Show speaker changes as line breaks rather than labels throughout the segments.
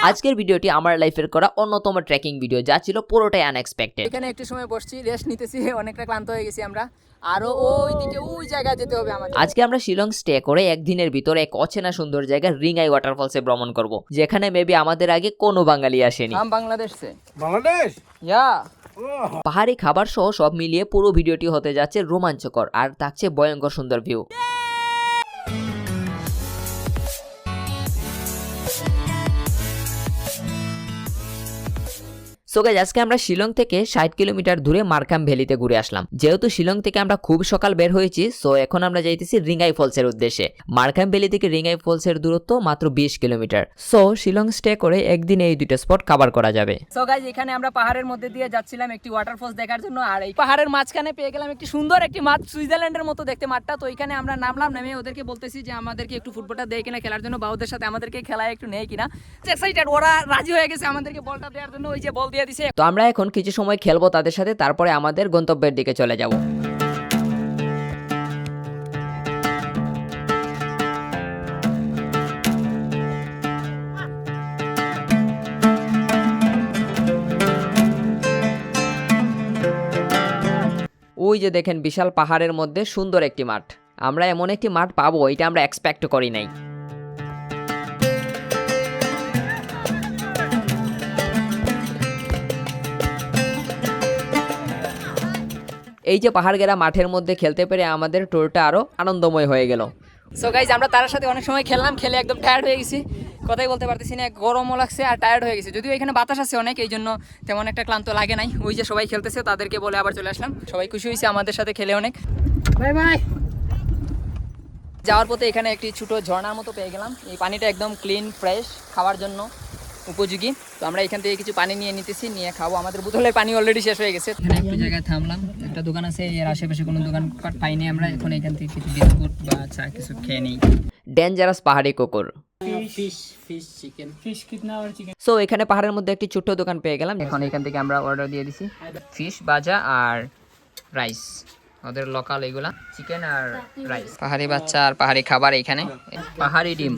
আজকের ভিডিওটি আমার লাইফের করা অন্যতম ট্রেকিং ভিডিও, যা ছিল পুরোটাই আনএক্সপেক্টেড।
এখানে একটু সময় বসছি, রেস্ট নিতেছি, অনেকটা ক্লান্ত হয়ে গেছি আমরা। আরো ওইদিকে ওই জায়গায় যেতে হবে আমাদের।
আজকে আমরা শিলং স্টে করে একদিনের ভিতরে এক অচেনা সুন্দর জায়গা রিঙ্গাই ওয়াটারফলসে ভ্রমণ করব, যেখানে মেবি আমাদের আগে কোনো বাঙালি আসেনি।
हम बांग्लादेश से।
বাংলাদেশ
या
পাহাড়ি খাবার সহ সব মিলিয়ে পুরো ভিডিওটি হতে যাচ্ছে রোমাঞ্চকর, আর থাকছে ভয়ঙ্কর সুন্দর ভিউ। সো গাইস, আজকে আমরা শিলং থেকে 60 কিলোমিটার দূরে মারকাম ভ্যালিতে ঘুরে আসলাম। যেহেতু শিলং থেকে আমরা খুব সকাল বের হয়েছি, সো এখন আমরা যাইতেছি রিঙ্গাই ফলসের উদ্দেশ্যে। মারকাম ভ্যালি থেকে রিঙ্গাই ফলসের দূরত্ব মাত্র 20 কিলোমিটার। সো শিলং স্টে করে একদিনে এই দুটো স্পট কভার করা যাবে।
সো গাইস, এখানে আমরা পাহাড়ের মধ্যে দিয়ে যাচ্ছিলাম একটি ওয়াটারফলস দেখার জন্য, আর এই পাহাড়ের মাঝখানে পেয়ে গেলাম একটি সুন্দর একটি মাঠ, সুইজারল্যান্ডের মতো দেখতে মাঠটা। তো এখানে আমরা নামলাম, নেমে ওদেরকে বলতেছি যে আমাদেরকে একটু ফুটবলটা দেয় কিনা খেলার জন্য, বা ওদের সাথে আমাদেরকে খেলায় একটু নেয় কিনা। এক্সাইটেড, ওরা রাজি হয়ে গেছে আমাদেরকে বলটা দেওয়ার জন্য। ওই যে বল দিয়ে দিছে।
তো আমরা এখন কিছু সময় খেলবো তাদের সাথে, তারপরে আমাদের গন্তব্যের দিকে চলে যাব। ওই যে দেখেন, বিশাল পাহাড়ের মধ্যে সুন্দর একটি মাঠ। আমরা এমন একটি মাঠ পাবো, এটা আমরা এক্সপেক্ট করি নাই। এই যে পাহাড় ঘেরা মাঠের মধ্যে খেলতে পেরে আমাদের ট্যুরটা আরো আনন্দময় হয়ে গেল।
সো গাইজ, আমরা তার সাথে অনেক সময় খেললাম, খেলে একদম টায়ার্ড হয়ে গেছি, কথাই বলতে পারতেছি না, গরমও লাগছে আর টায়ার্ড হয়ে গেছে। যদিও এখানে বাতাস আছে অনেক, এই জন্য তেমন একটা ক্লান্ত লাগে নাই। ওই যে সবাই খেলতেছে, তাদেরকে বলে আবার চলে আসলাম। সবাই খুশি হয়েছে আমাদের সাথে খেলে অনেক। Bye bye. যাওয়ার পথে এখানে একটি ছোট ঝর্ণার মতো পেয়ে গেলাম। এই পানিটা একদম ক্লিন, ফ্রেশ, খাওয়ার জন্য উপযোগী। তো আমরা এখান থেকে কিছু পানি নিয়ে নিতেছি, নিয়ে খাবো। আমাদের বোতলের পানি অলরেডি শেষ হয়ে গেছে। এখানে একটু জায়গায় থামলাম, একটা দোকান আছে, এর আশেপাশে কোনো দোকান পাইনি আমরা। এখন এখান থেকে কিছু বিস্কুট বা চা কিছু খেয়ে নিই।
ডেঞ্জারাস পাহাড়ি কুকুর। সো এখানে পাহাড়ের মধ্যে একটি ছোট্ট দোকান পেয়ে গেলাম। এখন এখান থেকে আমরা অর্ডার দিয়ে দিছি ফিশ ভাজা আর রাইস, ওদের লোকাল এগুলা, চিকেন আর রাইস। পাহাড়ি বাচ্চা আর পাহাড়ি খাবার, এখানে পাহাড়ি ডিম।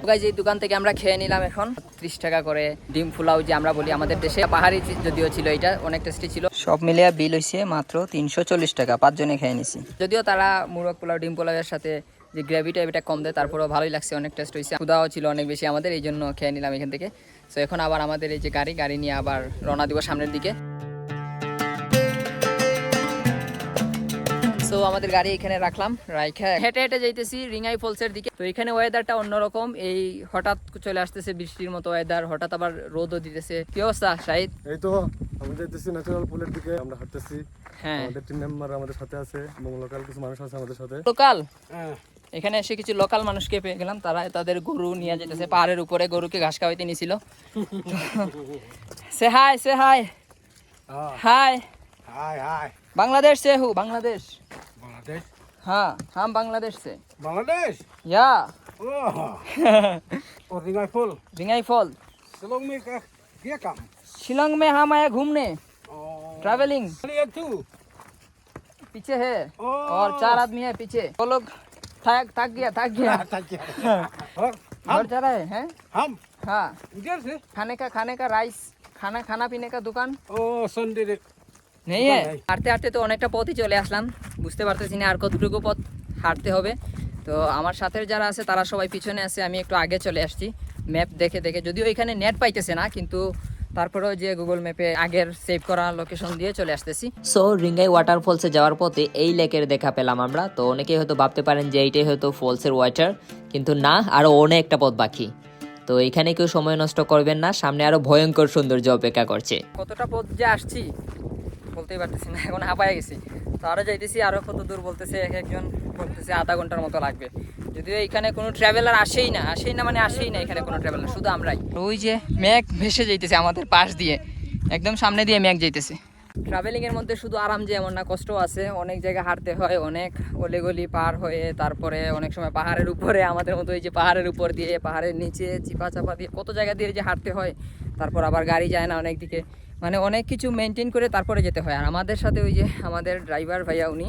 গাইজ, এই দোকান থেকে আমরা খেয়ে নিলাম এখন 30 টাকা করে ডিম ফুলাও, যে আমরা বলি আমাদের দেশে। পাহাড়ি যদিও ছিল, এটা অনেক টেস্টি ছিল। সব মিলিয়ে বিল হয়েছে মাত্র 340 টাকা, 5 জনে খেয়ে নিছি। যদিও তারা মুরগ পোলাও, ডিম পোলাওয়ের সাথে যে গ্রেভিটা এটা কম দেয়, তারপরেও ভালোই লাগছে, অনেক টেস্ট হয়েছে। ক্ষুধাও ছিল অনেক বেশি আমাদের, এই জন্য খেয়ে নিলাম এখান থেকে। সো এখন আবার আমাদের এই যে গাড়ি নিয়ে আবার রওনা দিব সামনের দিকে। তো আমাদের গাড়ি এখানে রাখলাম, রাইখা হেঁটে হেঁটে যাইতেছি রিঙ্গাই ফলসের দিকে। তো এখানে ওয়েদারটা অন্যরকম, এই হঠাৎ চলে আসতেছে বৃষ্টির মতো ওয়েদার, হঠাৎ আবার রোদও দিতেছে। কি অবস্থা শাহিদ?
এই তো আমি যাইতেছি ন্যাচারাল পুলের দিকে, আমরা হাঁটতেছি।
হ্যাঁ,
আমাদের টিম মেম্বার আমাদের সাথে আছে এবং লোকাল কিছু মানুষ আছে আমাদের সাথে।
লোকাল এখানে এসে কিছু লোকাল মানুষকে পেয়ে গেলাম, তারা তাদের গরু নিয়ে যেতেছে পাহাড়ের উপরে, গরুকে ঘাস খাওয়াইতে নিয়েছিল। সে হাই, সে হাই, হাই।
हाय हाय
बांग्लादेश से हूँ, बांग्लादेश।
बांग्लादेश
हाँ, हम बांग्लादेश से।
बांग्लादेश
या
ओह और रिंगाई फुल
रिंगाई फॉल।
शिलोंग में क्या काम
शिलोंग में हम आए घूमने, ट्रैवलिंग।
एक तू
पीछे है और 4 आदमी है पीछे। वो लोग थक गया
और
घर जा रहे हैं।
हम
हाँ,
इधर से
खाने का राइस, खाना पीने का दुकान
ओ संडे
নেই। হাঁটতে হাঁটতে তো অনেকটা পথই চলে আসলাম, বুঝতে পারতেছি না আর কতটুকু পথ হাঁটতে হবে। তো আমার সাথে যারা আছে তারা সবাই পিছনে আছে, আমি একটু আগে চলে আসছি ম্যাপ দেখে দেখে। যদিও এখানে নেট পাইতেছে না, কিন্তু তারপরেও যে গুগল ম্যাপে আগের সেভ করা লোকেশন দিয়ে চলে আসতেছি।
সো রিঙ্গাই ওয়াটারফলসে যাওয়ার পথে এই লেকের দেখা পেলাম আমরা। তো অনেকেই হয়তো ভাবতে পারেন যে এইটাই হয়তো ফলসের ওয়াটার, কিন্তু না, আরো অনেকটা পথ বাকি। তো এখানে কেউ সময় নষ্ট করবেন না, সামনে আরো ভয়ঙ্কর সৌন্দর্য অপেক্ষা করছে।
কতটা পথ যে আসছি বলতেই পারতেছি না, এখন হাঁপায় গেছি। তো আরও যাইতেছি, আরও কত দূর বলতেছে, একজন বলতেছে আধা ঘন্টার মতো লাগবে। যদিও এখানে কোনো ট্রাভেলার আসেই না এখানে কোনো ট্রাভেলার, শুধু আমরাই। ওই যে মেঘ ভেসে যাইতেছে আমাদের পাশ দিয়ে, একদম সামনে দিয়ে মেঘ যাইতেছে। ট্রাভেলিংয়ের মধ্যে শুধু আরাম যে এমন না, কষ্ট আছে, অনেক জায়গায় হাঁটতে হয়, অনেক অলিগলি পার হয়ে, তারপরে অনেক সময় পাহাড়ের উপরে, আমাদের মতো এই যে পাহাড়ের উপর দিয়ে, পাহাড়ের নিচে চিপা চাপা দিয়ে কত জায়গা দিয়ে যে হাঁটতে হয়। তারপর আবার গাড়ি যায় না অনেক দিকে, মানে অনেক কিছু মেনটেন করে তারপরে যেতে হয়। আর আমাদের সাথে ওই যে আমাদের ড্রাইভার ভাইয়া উনি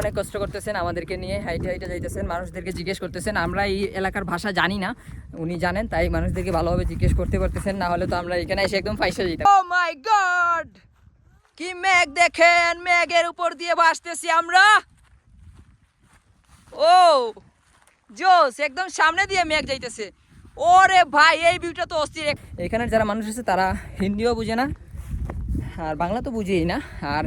অনেক কষ্ট করতেছেন, আমাদেরকে নিয়ে হাইটে হাইটে যাইতেছেন, মানুষদেরকে জিজ্ঞেস করতেছেন। আমরা এই এলাকার ভাষা জানি না, উনি জানেন, তাই মানুষদেরকে ভালোভাবে জিজ্ঞেস করতে পারতেছেন, না হলে তো আমরা এখানে এসে একদম ফাইসা যেতাম। ও মাই গড, কি মেঘ দেখেন, মেঘের উপর দিয়ে ভাসতেছি আমরা। ও জোস, একদম সামনে দিয়ে মেঘ যাইতেছে। ওরে ভাই, এই ভিউটা তো অস্থির। এখানের যারা মানুষ আছে তারা হিন্দিও বুঝে না, আর বাংলা তো বুঝেই না, আর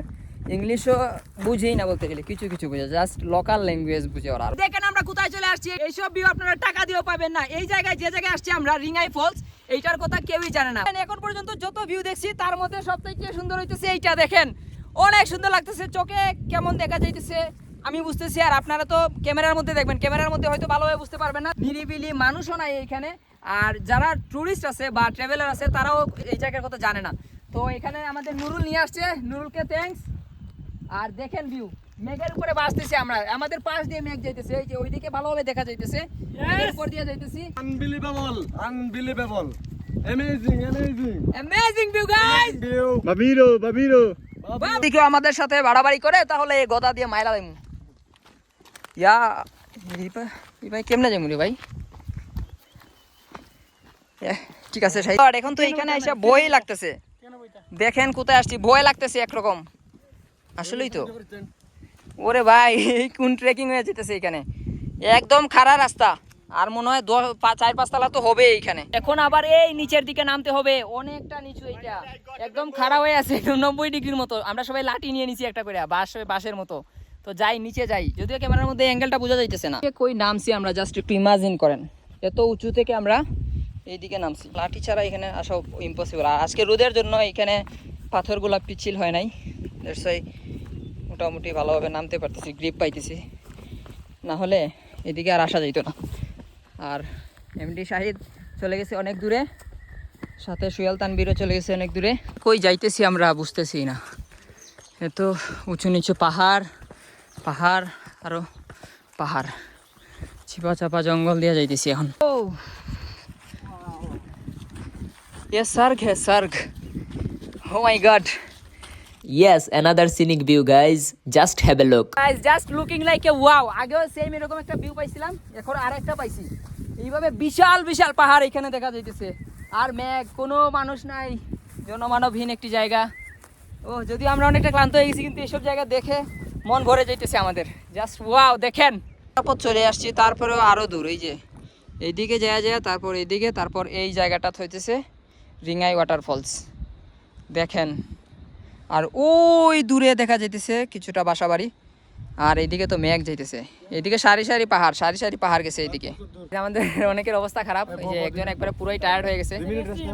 ইংলিশও বুঝেই না বলতে গেলে, কিছু কিছু বুঝে, জাস্ট লোকাল ল্যাঙ্গুয়েজ বুঝে ওরা। দেখেন আমরা কোথায় চলে আসছি, এইসব ভিউ আপনারা টাকা দিয়েও পাবেন না। এই জায়গায়, যে জায়গায় আসছি আমরা, রিঙ্গাই ফলস, এইটার কথা কেউই জানে না। এখন পর্যন্ত যত ভিউ দেখছি তার মধ্যে সবথেকে সুন্দর হইতেছে এইটা। দেখেন অনেক সুন্দর লাগতেছে, চোখে কেমন দেখা যাইতেছে আমি বুঝতেছি, আর আপনারা তো ক্যামেরার মধ্যে দেখবেন, ক্যামেরার মধ্যে হয়তো ভালোভাবে বুঝতে পারবেন না। নিরিবিলি, মানুষও নাই এইখানে, আর যারা ট্যুরিস্ট আছে বা ট্রাভেলার আছে তারাও এই জায়গার কথা জানে না। তো এখানে আমাদের নুরুল নিয়ে আসছে, নুরুলকে থ্যাঙ্কস। আর দেখেন ভিউ, মেঘের উপরে বাসতেছি আমরা, আমাদের পাশ দিয়ে মেঘ যাইতেছে, এই যে ওইদিকে ভালোভাবে দেখা যাইতেছে, মেঘের উপর দিয়ে যাইতেছি।
Unbelievable, amazing,
amazing view guys.
বাবিরো
যদি কেউ আমাদের সাথে বাড়াবাড়ি করে তাহলে এই গদা দিয়ে মাইলা দেবো। ইয়া এই ভাই কেমনে যাবো রে ভাই? ঠিক আছে, এখন তো এখানে এসে ভয় লাগতেছে। দেখেন কোথায় আসছি, ভয় লাগতেছে একরকম, আসলেই তো। ওরে ভাই, এই কোন ট্রেকিং হয়ে যেতেছে এখানে, একদম খাড়া রাস্তা, আর মনে হয় 4-5 তলা তো হবে এইখানে। এখন আবার এই নিচের দিকে নামতে হবে, অনেকটা নিচু, এইটা একদম খাড়া হয়ে আছে, 90 ডিগ্রির মতো। আমরা সবাই লাঠি নিয়ে নিছি একটা করে, বাঁশের মতো। তো যাই, নিচে যাই, যদিও ক্যামেরার মধ্যে অ্যাঙ্গেলটা বোঝা যাইতেছে না। কই নামছি আমরা, জাস্ট একটু ইমাজিন করেন, এত উঁচু থেকে আমরা এইদিকে নামছি। লাঠি ছাড়া এখানে আসা ইম্পসিবল। আর আজকে রোদের জন্য এখানে পাথরগুলা পিচ্ছিল হয় নাই, মোটামুটি ভালোভাবে নামতে পারতেছি, গ্রিপ পাইতেছি, না হলে এদিকে আর আসা যাইতো না। আর এমডি শাহিদ চলে গেছে অনেক দূরে, সাথে সুয়াল তানবীরও চলে গেছে অনেক দূরে। কই যাইতেছি আমরা বুঝতেছি না, এত উঁচু নিচু পাহাড়, আরো পাহাড়, চিপা চাপা জঙ্গল দিয়ে যাইতেছি এখন। ও ये सर्ग है, सर्ग। Oh my god.
Yes, another scenic view, guys. Just have a look.
Guys, just looking like a wow. আগেও সেম এরকম একটা ভিউ পাইছিলাম, এখন আরেকটা পাইছি। এইভাবে বিশাল বিশাল পাহাড় এখানে দেখা যাইতেছে, আর মেঘ, কোনো মানুষ নাই, জনমানবহীন একটি জায়গা। ও যদিও আমরা অনেকটা ক্লান্ত হয়ে গেছি, কিন্তু এইসব জায়গা দেখে মন ভরে যাইতেছে আমাদের। জাস্ট ওয়াও, দেখেন। তারপর চলে আসছি, তারপরেও আরো দূর, এই যে এইদিকে যায়, তারপর এইদিকে, তারপর এই জায়গাটা হইতেছে রিঙ্গাই ওয়াটারফলস, দেখেন। আর ওই দূরে দেখা যাইতেছে কিছুটা বাসাবাড়ি, আর এইদিকে তো মেঘ যাইতেছে, এইদিকে সারি সারি পাহাড় গেছে এইদিকে। আমাদের অনেকের অবস্থা খারাপ, এই যে একজন একবারে পুরোই টায়ার্ড হয়ে গেছে,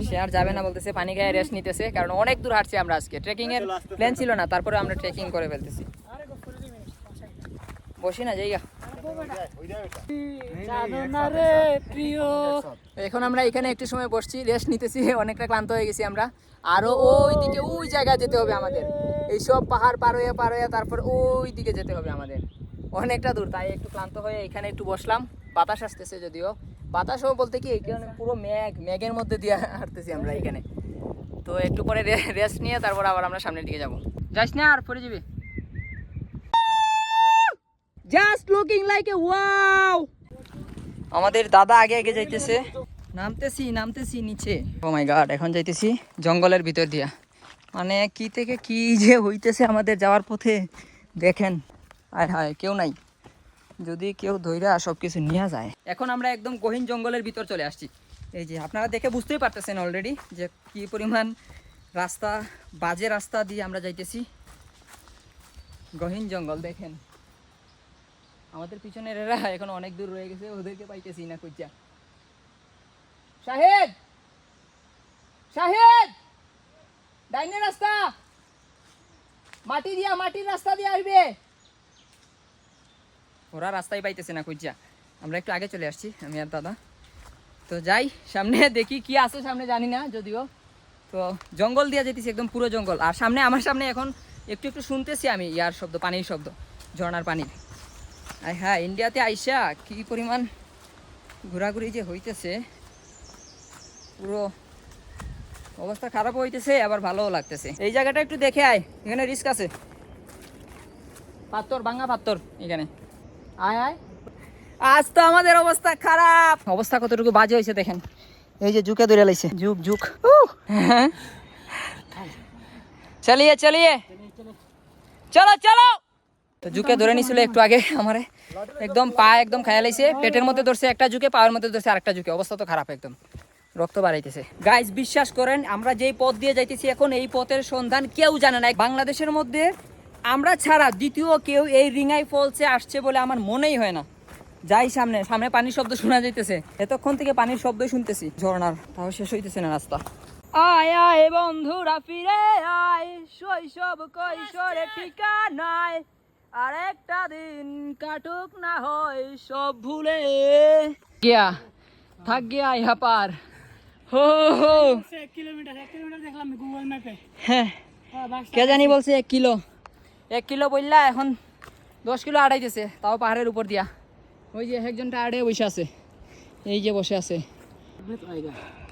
সে আর যাবে না বলতেছে, পানি খায় রেস্ট নিতেছে, কারণ অনেক দূর হাঁটছি আমরা আজকে। ট্রেকিং এর প্ল্যান ছিল না, তারপরে আমরা ট্রেকিং করে ফেলতেছি। বসি না জায়গা। এখন আমরা এখানে একটু সময় বসছি, রেস্ট নিতেছি, অনেকটা ক্লান্ত হয়ে গেছি আমরা। আরো ওই দিকে, ওই জায়গায় যেতে হবে আমাদের, এইসব পাহাড় পার হয়ে তারপর ওই দিকে যেতে হবে আমাদের, অনেকটা দূর। তাই একটু ক্লান্ত হয়ে এখানে একটু বসলাম, বাতাস আসতেছে, যদিও বাতাসও বলতে কি এখানে পুরো মেঘের মধ্যে দিয়ে হাঁটতেছি আমরা এখানে। তো একটু পরে রেস্ট নিয়ে তারপর আবার আমরা সামনের দিকে যাবো। যাস না, আর পরে যাবি। Just looking like a wow. আমাদের দাদা আগে যাইতেছে, নামতেছি নিচে। ও মাই গড, এখন যাইতেছি জঙ্গলের ভিতর দিয়া, মানে কি থেকে কি যে হইতেছে আমাদের যাওয়ার পথে, দেখেন। আয় হায়, কেউ নাই, যদি কেউ ধইরা সব কিছু নিয়ে যায়। এখন আমরা একদম গহীন জঙ্গলের ভিতর চলে আসছি। এই যে আপনারা দেখে বুঝতেই পারতেছেন অলরেডি যে কি পরিমাণ রাস্তা, বাজে রাস্তা দিয়ে আমরা যাইতেছি। গহীন জঙ্গল, দেখেন। আমাদের পিছনের এরা এখন অনেক দূর রয়ে গেছে, ওদেরকে পাইতেছি না খুঁজা। শাহেদ, ডাইনে রাস্তা, মাটির রাস্তা দিয়ে আসবে। ওরা রাস্তাই পাইতেছে না খুঁজা, আমরা একটু আগে চলে আসছি আমি আর দাদা। তো যাই সামনে, দেখি কি আছে সামনে, জানি না যদিও। তো জঙ্গল দিয়ে যেতেছি, একদম পুরো জঙ্গল। আর আমার সামনে এখন একটু শুনতেছি আমি ইয়ার শব্দ, পানির শব্দ, ঝর্ণার পানির। হ্যাঁ, ইন্ডিয়াতে আইসা কি পরিমাণ ঘোরাঘুরি যে হইতেছে, পুরো অবস্থা খারাপ হইতেছে আবার ভালোও লাগতেছে। এই জায়গাটা একটু দেখে আয়, এখানে রিস্ক আছে। পাথর, ভাঙা পাথর এখানে। আয় আয়। আজ তো আমাদের অবস্থা খারাপ। অবস্থা কতটুকু বাজে হয়েছে দেখেন। এই যে ঝুঁকে ধরে লাইছে, ঝুঁক ঝুঁক। চলিয়ে চলিয়ে চলো চলো। তো ঝুঁকে ধরে নিছিল একটু আগে আমারে, একদম পা একদম খায়া লাইছে। পেটের মধ্যে ধরছে একটা ঝুঁকে, পায়ের মধ্যে ধরছে আরেকটা ঝুঁকে। অবস্থা তো খারাপ, একদম রক্ত বাড়াইতেছে। গাইস বিশ্বাস করেন, আমরা যেই পথ দিয়ে যাইতেছি এখন, এই পথের সন্ধান কেউ জানে না। বাংলাদেশের মধ্যে আমরা ছাড়া দ্বিতীয় কেউ এই রিঙ্গাই ফলসে আসছে বলে আমার মনেই হয় না। যাই সামনে সামনে পানির শব্দ শোনা যাইতেছে, এতক্ষণ থেকে পানির শব্দ শুনতেছি ঝর্ণার, তাও শেষ হইতেছে না রাস্তা। আয় আয় বন্ধুরা ফিরে আয়, শৈশব কৈশোরে ঠিকানায়, আর একটা দিন কাটুক না হয় সব ভুলে গিয়া, থাক গিয়া ইহা পার। হো হো
1 কিলোমিটার দেখলাম গুগল ম্যাপে।
হ্যাঁ, কে জানি বলছে 1 কিলো, 1 কিলো বললা এখন 10 কিলো আড়াইতেছে, তাও পাহাড়ের উপর দিয়া। ওই যে একজনটা আড়ে বসে আছে, এই যে বসে আছে।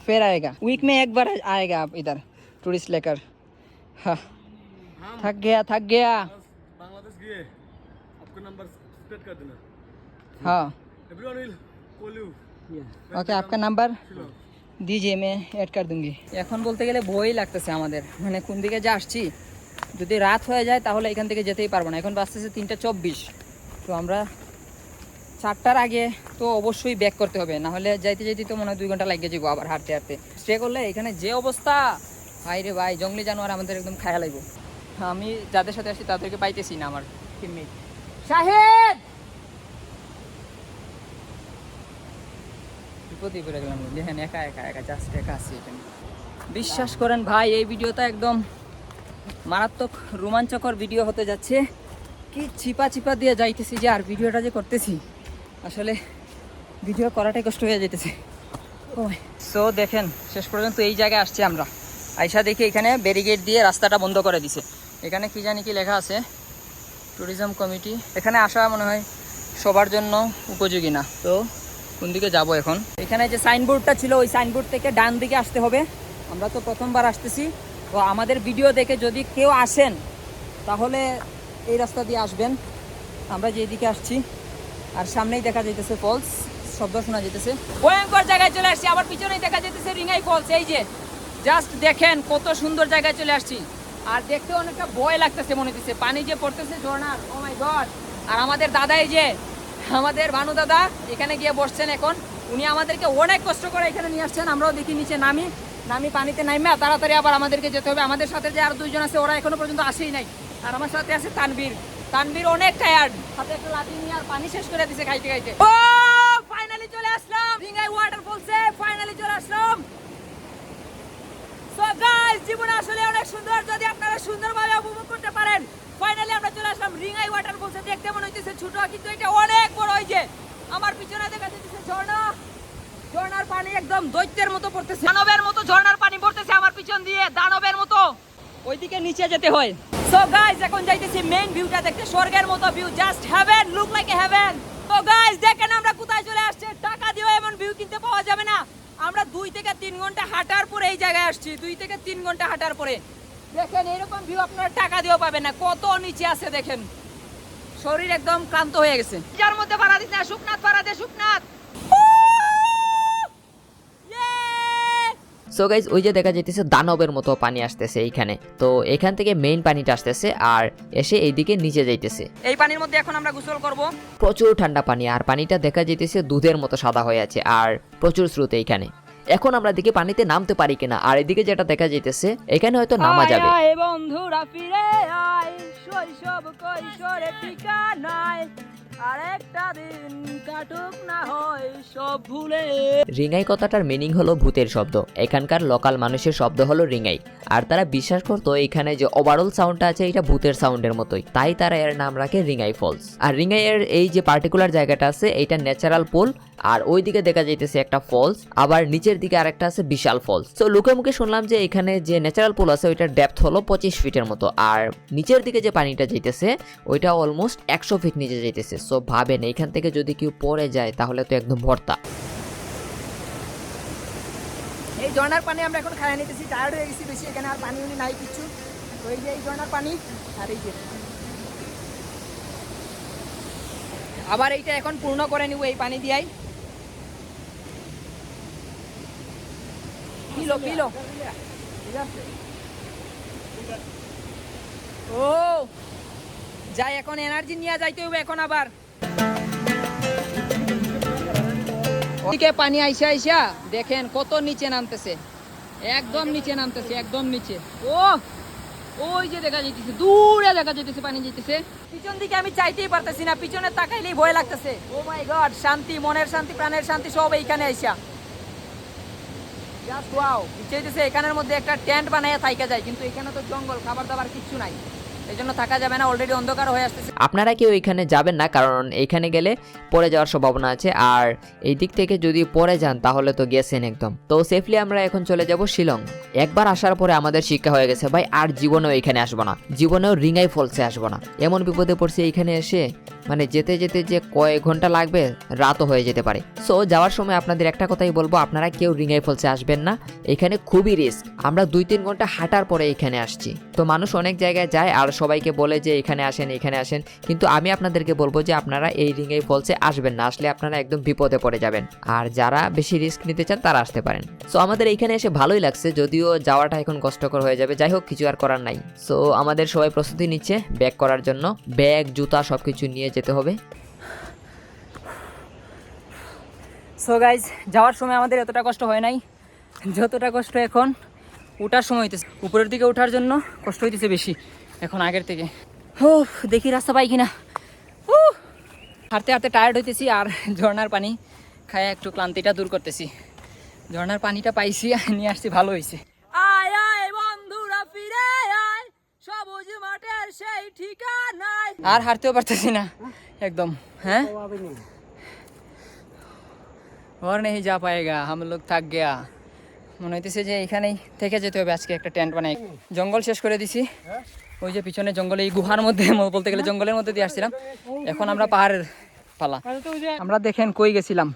फिर आएगा, वीक में एक बार आएगा आप इधर टूरिस्ट लेकर। हाँ, थक गया।
बांग्लादेश गए, आपका नंबर स्प्रेड कर देना।
हाँ
एवरीवन विल कॉल यू।
ওকে, আপনার নাম্বার দিজিয়ে मैं ऐड कर दूंगी। এখন বলতে গেলে ভয়ই লাগতেছে আমাদের, মানে কোন দিকে যে আসছি। যদি রাত হয়ে যায় তাহলে এখান থেকে যেতেই পারবো না। এখন বাজতেছে 3:24, তো আমরা 4টার আগে তো অবশ্যই ব্যাক করতে হবে, না হলে যাইতে যাইতে তো মনে হয় 2 ঘন্টা লাগিয়ে যাবো আবার হাঁটতে হাঁটতে। স্টে করলে এখানে যে অবস্থা, ভাই রে ভাই, জঙ্গলি জানোয়ার আমাদের একদম খায়া লাগবো। আমি যাদের সাথে আসছি তাদেরকে পাইতেছি না, আমার টিমমেট শাহেদ বিপদই পড়ে গেলাম। দেখেন একা একা একা জাস্ট একা আছি এখানে। বিশ্বাস করেন ভাই, এই ভিডিওটা একদম মারাত্মক রোমাঞ্চকর ভিডিও হতে যাচ্ছে। কি চিপা চিপা দিয়ে যাইতেছি যে, আর ভিডিওটা যে করতেছি আসলে ভিডিও করাটাই কষ্ট হয়ে যেতেছে। ও সো দেখেন, শেষ পর্যন্ত এই জায়গায় আসছি আমরা। আইসা দেখি এখানে ব্যারিকেড দিয়ে রাস্তাটা বন্ধ করে দিছে। এখানে কি জানি কি লেখা আছে, ট্যুরিজম কমিটি। এখানে আসা মনে হয় সবার জন্য উপযোগী না। তো কোন দিকে যাব এখন? এখানে যে সাইনবোর্ডটা ছিল, ওই সাইনবোর্ড থেকে ডান দিকে আসতে হবে। আমরা তো প্রথমবার আসতেছি, তো আমাদের ভিডিও দেখে যদি কেউ আসেন তাহলে এই রাস্তা দিয়ে আসবেন। আমরা যেদিকে আসছি, আর সামনেই দেখা যাইতেছে ফলস, শব্দ শোনা যেতেছে। ভয়ঙ্কর জায়গায় চলে আসছি, আবার পিছনেই দেখা যেতেছে রিঙ্গাই ফলস। এই যে জাস্ট দেখেন কত সুন্দর জায়গায় চলে আসছি, আর দেখতে অনেকটা ভয় লাগতেছে মনে হচ্ছে। পানি যে পড়তেছে ঝর্ণার, ও মাই গড। আর আমাদের দাদা, এই যে আমাদের ভানু দাদা এখানে গিয়ে বসছেন এখন। উনি আমাদেরকে অনেক কষ্ট করে এখানে নিয়ে আসছেন। আমরাও দেখি নিচে নামি পানিতে নামে তাড়াতাড়ি আবার আমাদেরকে যেতে হবে। আমাদের সাথে যে আর 2 জন আছে, ওরা এখনো পর্যন্ত আসেই নাই। আর আমার সাথে আছে তানবীর অনেক টায়ার্ড, হাতে একটা লাঠি নিয়ে আর পানি শেষ করে দিছে খাইতে খাইতে। ও ফাইনালি চলে আসলাম রিঙ্গাই ওয়াটারফলসে, ফাইনালি চলে আসলাম। সো গাইস, জীবন আসলে অনেক সুন্দর যদি আপনারা সুন্দরভাবে উপভোগ করতে পারেন। ফাইনালি আমরা চলে আসলাম রিঙ্গাই ওয়াটারফলসে। দেখতে মনে হইতেছে ছোট, কিন্তু এটা অনেক বড়। এই যে আমার পিছনে দেখা যাচ্ছে ঝর্ণার পানি একদম দৈত্যের মতো পড়তেছে, দানবের মতো ঝর্ণার পানি পড়তেছে আমার পিছন দিয়ে, দানবের মতো। ওইদিকে নিচে যেতে হয়। সো গাইস, এখন যাইতেছি মেইন ভিউটা দেখতে, স্বর্গের মতো view, just heaven, look like a heaven. তো গাইস দেখেন আমরা কোথায় চলে আসছে। টাকা দিয়েও এমন ভিউ কিনতে পাওয়া যাবে না। আমরা 2 থেকে 3 ঘন্টা হাঁটার পরে এই জায়গায় আসছি। 2 থেকে 3 ঘন্টা হাঁটার পরে দেখেন এরকম ভিউ আপনারা টাকা দিয়েও পাবেন না। কত নিচে আছে দেখেন, শরীর একদম ক্লান্ত হয়ে গেছে। যার মধ্যে ভাড়া দিতে শুকনাথ ভাড়া দে, শুকনাথ।
সো গাইজ, ওই যে দেখা যাইতেছে দানবের মতো পানি আসতেছে এইখানে। তো এখান থেকে মেইন পানিটা আসতেছে আর এসে এইদিকে নিচে যাইতেছে।
এই পানির মধ্যে এখন আমরা গোসল করব।
প্রচুর ঠান্ডা পানি, আর পানিটা দেখা যাইতেছে দুধের মতো সাদা হয়ে আছে, আর প্রচুর স্রোত এইখানে। এখন আমরা দিকে পানিতে নামতে পারি কিনা, আর এদিকে যেটা দেখা যাইতেছে এখানে হয়তো নামা যাবে।
আয় আয় বন্ধুরা ফিরে আয়, শৈশব কৈশোরে ঠিকানায়, আর একটা দিন কাটুক না হয় সব ভুলে।
রিঙ্গাই কথাটার মিনিং হলো ভূতের শব্দ। এখানকার লোকাল মানুষের শব্দ হলো রিঙ্গাই, আর তারা বিশ্বাস করতো এখানে যে ওভারঅল সাউন্ডটা আছে এটা ভূতের সাউন্ডের মতোই, তাই তারা এর নাম রাখে রিঙ্গাই ফলস। আর রিঙ্গাই এর এই যে পার্টিকুলার জায়গাটা আছে এটা ন্যাচারাল পুল, আর ওইদিকে দেখা যাইতেছে একটা ফলস, আবার নিচের দিকে আরেকটা আছে বিশাল ফলস। তো লোকে মুখে শুনলাম যে এখানে যে ন্যাচারাল পুল আছে ওইটার ডেপথ হলো 25 ফিটের মতো, আর নিচের দিকে যে পানিটা যাইতেছে ওইটা অলমোস্ট 100 ফিট নিচে যাইতেছে। সো ভাবেন এইখান থেকে যদি কেউ পড়ে যায় তাহলে তো একদম ভর্তা।
এই ঝর্ণার পানি আমরা এখন খাইয়ে নিতেছি, টায়ার্ড হয়ে গেছি বেশি, এখানে আর পানি উনি নাই কিছু। তো এই যে এই ঝর্ণার পানি, আর এই যে আবার এইটা এখন পূর্ণ করে নিব এই পানি দিয়াই। কিলো কিলো ও যাই, এখন এনার্জি নিয়ে যাইতে হবে এখন আবার। ওদিকে পানি আইসা আইসা দেখেন কত নিচে নামতেছে, একদম নিচে নামতেছে, একদম নিচে। ও ওই যে দেখা যাইতেছে, দূরে দেখা যাইতেছে পানি যাইতেছে। পিছন দিকে আমি চাইতেই পারতেছি না, পিছনে তাকাইলেই ভয় লাগতেছে। ও মাই গড, শান্তি, মনের শান্তি, প্রাণের শান্তি সব এইখানে আইসা। Just wow. চাইতেছে এখানের মধ্যে একটা টেন্ট বানাইয়া থাইকা যায়, কিন্তু এখানে তো জঙ্গল, খাবার দাবার কিচ্ছু নাই, এই জন্য থাকা যাবে না, অলরেডি অন্ধকার হয়ে আসতেছে।
আপনারা কেউ এখানে যাবেন না, কারণ এখানে গেলে পড়ে যাওয়ার সম্ভাবনা আছে, আর এই দিক থেকে যদি পড়ে যান তাহলে তো গেছেন একদম। তো সেফলি আমরা এখন চলে যাব শিলং। একবার আসার পরে আমাদের শিক্ষা হয়ে গেছে ভাই, আর জীবনেও এখানে আসবো না, জীবনেও রিঙ্গাই ফলসে আসবো না। এমন বিপদে পড়ছে এইখানে এসে, মানে যেতে যেতে যে কয়েক ঘন্টা লাগবে, রাতও হয়ে যেতে পারে। সো যাওয়ার সময় আপনাদের একটা কথাই বলবো, আপনারা কেউ রিঙ্গাই ফলসে আসবেন না, এখানে খুবই রিস্ক। আমরা 2-3 ঘন্টা হাঁটার পরে এখানে আসছি। তো মানুষ অনেক জায়গায় যায় আর সবাইকে বলে যে এখানে আসেন, এখানে আসেন, কিন্তু আমি আপনাদেরকে বলবো যে আপনারা এই রিঙ্গাই ফলসে আসবেন না, আসলে আপনারা একদম বিপদে পড়ে যাবেন। আর যারা বেশি রিস্ক নিতে চান তারা আসতে পারেন। সো আমাদের এইখানে এসে ভালোই লাগছে, যদিও যাওয়াটা এখন কষ্টকর হয়ে যাবে, যাই হোক কিছু আর করার নাই। সো আমাদের সবাই প্রস্তুতি নিচ্ছে ব্যাক করার জন্য, ব্যাগ জুতা সবকিছু নিয়ে যেতে হবে।
সো গাইজ, যাওয়ার সময় আমাদের এতটা কষ্ট হয় নাই যতটা কষ্ট এখন ওঠার সময় হইতেছে। উপরের দিকে ওঠার জন্য কষ্ট হইতেছে বেশি এখন আগের থেকে। ও দেখি রাস্তা পাই কিনা। হাঁটতে হাঁটতে টায়ার্ড হইতেছি, আর ঝর্ণার পানি খায় একটু ক্লান্তিটা দূর করতেছি। ঝর্ণার পানিটা পাইছি, নিয়ে আসছি, ভালো হয়েছে। আয় আয় বন্ধুরা ফিরে আয়, সবুজ মাঠের সেই ঠিকানায়। আর হাঁটতেও পারতেছি না একদম। হ্যাঁ, और नहीं जा पाएगा, हम लोग थक गया। মনে হইতেছে যে এখানেই থেকে যেতে হবে আজকে, একটা টেন্ট বানাই। জঙ্গল শেষ করে দিছি, ওই যে পিছনে জঙ্গলে, এই গুহার মধ্যে বলতে গেলে জঙ্গলের মধ্যে দিয়ে আসছিলাম, এখন আমরা পাহাড়ের পালা। আমরা দেখেন কই গেছিলাম,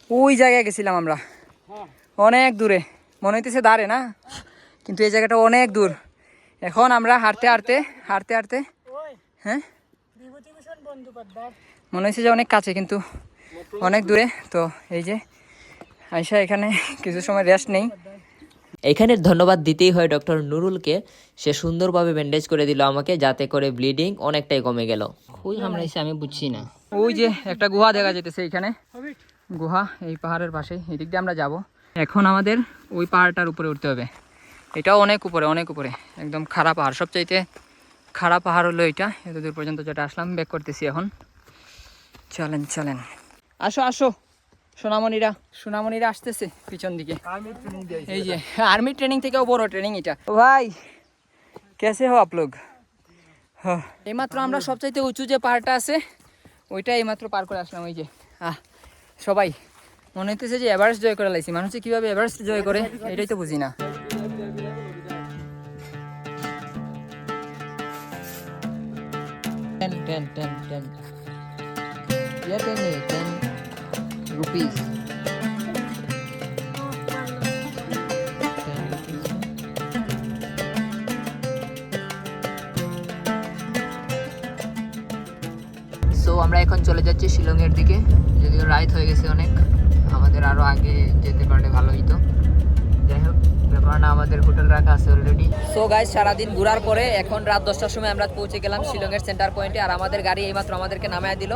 ওই জায়গায় গেছিলাম আমরা, অনেক দূরে। মনে হইতেছে দাঁড়ে না, কিন্তু এই জায়গাটা অনেক দূর। এখন আমরা হাঁটতে হাঁটতে হাঁটতে হাঁটতে, হ্যাঁ মনে হয়েছে যে অনেক কাছে, কিন্তু অনেক দূরে। তো এই যে আয়শা এখানে কিছু সময় রেস্ট নেই।
এখানে ধন্যবাদ দিতেই হয় ডক্টর নুরুলকে, সে সুন্দরভাবে ব্যান্ডেজ করে দিল আমাকে, যাতে করে ব্লিডিং অনেকটাই কমে গেল।
ওই কামড়াইছে আমি বুঝছি না। ওই যে একটা গুহা দেখা যেতেছে এখানে, গুহা এই পাহাড়ের পাশে, এই দিক দিয়ে আমরা যাব। এখন আমাদের ওই পাহাড়টার উপরে উঠতে হবে, এটাও অনেক উপরে, অনেক উপরে, একদম খারাপ পাহাড়, সবচাইতে খারাপ পাহাড় হলো এটা। এত দূর পর্যন্ত যেটা আসলাম, ব্যাক করতেছি এখন। চলেন চলেন, আসো আসো সোনামণিরা, সোনামণিরা আসতেছে পিছন দিকে। এই যে আর্মি ট্রেনিং থেকেও বড় ট্রেনিং এটা। ভাই কেসে হো আপ লোগ? এইমাত্র আমরা সবচাইতে উঁচু যে পাহাড়টা আছে ওইটা এইমাত্র পার করে আসলাম। ওই যে সবাই মনে হইতেছে যে এভারেস্ট জয় করে লাইছি। মানুষ কিভাবে এভারেস্ট জয় করে এটাই তো বুঝি না।
rupees. সো আমরা এখন চলে যাচ্ছি শিলংয়ের দিকে, যদিও রাত হয়ে গেছে অনেক, আমাদের আরো আগে যেতে পারলে ভালো হতো। যাই হোক, ব্যাপার না, আমাদের হোটেল রাখা আছে অলরেডি।
সো গাইস, সারাদিন ঘোরার পরে এখন রাত 10টার সময় আমরা পৌঁছে গেলাম শিলংয়ের সেন্টার পয়েন্টে, আর আমাদের গাড়ি এইমাত্র আমাদেরকে নামায় দিল।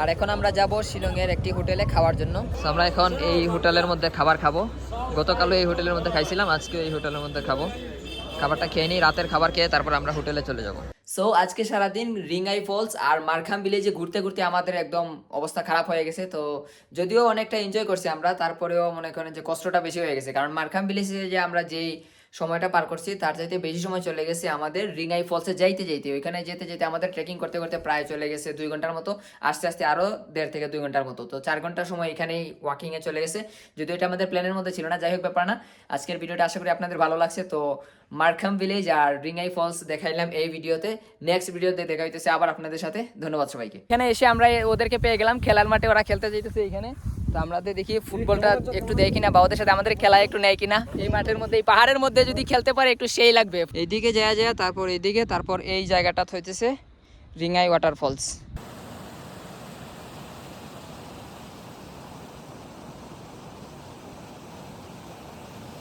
আর এখন আমরা যাব শিলংয়ের একটি হোটেলে খাওয়ার জন্য।
সো আমরা এখন এই হোটেলের মধ্যে খাবার খাবো। গতকালও এই হোটেলের মধ্যে খাইছিলাম, আজকেও এই হোটেলের মধ্যে খাবো। খাবারটা খেয়ে নিই, রাতের খাবার খেয়ে তারপর আমরা হোটেলে চলে যাব। সো আজকে সারাদিন রিঙ্গাই ফলস আর মারখাম ভিলেজে ঘুরতে ঘুরতে আমাদের একদম অবস্থা খারাপ হয়ে গেছে। তো যদিও অনেকটা এনজয় করছি আমরা, তারপরেও মনে করেন যে কষ্টটা বেশি হয়ে গেছে, কারণ মারখাম ভিলেজে যে আমরা যেই সময়টা পার করছি তার চাইতে বেশি সময় চলে গেছে আমাদের রিঙ্গাই ফলসে যাইতে যাইতে। ওইখানে যেতে যেতে আমাদের ট্রেকিং করতে করতে প্রায় চলে গেছে 2 ঘন্টার মতো, আস্তে আস্তে আরও 1.5 থেকে 2 ঘন্টার মতো। তো 4 ঘন্টার সময় এখানেই ওয়াকিংয়ে চলে গেছে, যদিও এটা আমাদের প্ল্যানের মধ্যে ছিল না। যাই হোক, ব্যাপার না, আজকের ভিডিওটা আশা করি আপনাদের ভালো লাগছে। তো মারখাম ভিলেজ আর রিঙ্গাই ফলস দেখাইলাম এই ভিডিওতে, নেক্সট ভিডিওতে দেখা হইতেছে আবার আপনাদের সাথে। ধন্যবাদ সবাইকে।
এখানে এসে আমরা ওদেরকে পেয়ে গেলাম খেলার মাঠে, ওরা খেলতে যাইতেছে এখানে। তো তো আমরা তো দেখি ফুটবলটা একটু দেয় কিনা বা ওদের সাথে আমাদের খেলা একটু নেয় কিনা। এই মাঠের মধ্যে এই পাহাড়ের মধ্যে যদি খেলতে পারে একটু সেই লাগবে। এইদিকে যায় তারপর এইদিকে, তারপর এই জায়গাটা হইতেছে রিঙ্গাই ওয়াটারফলস।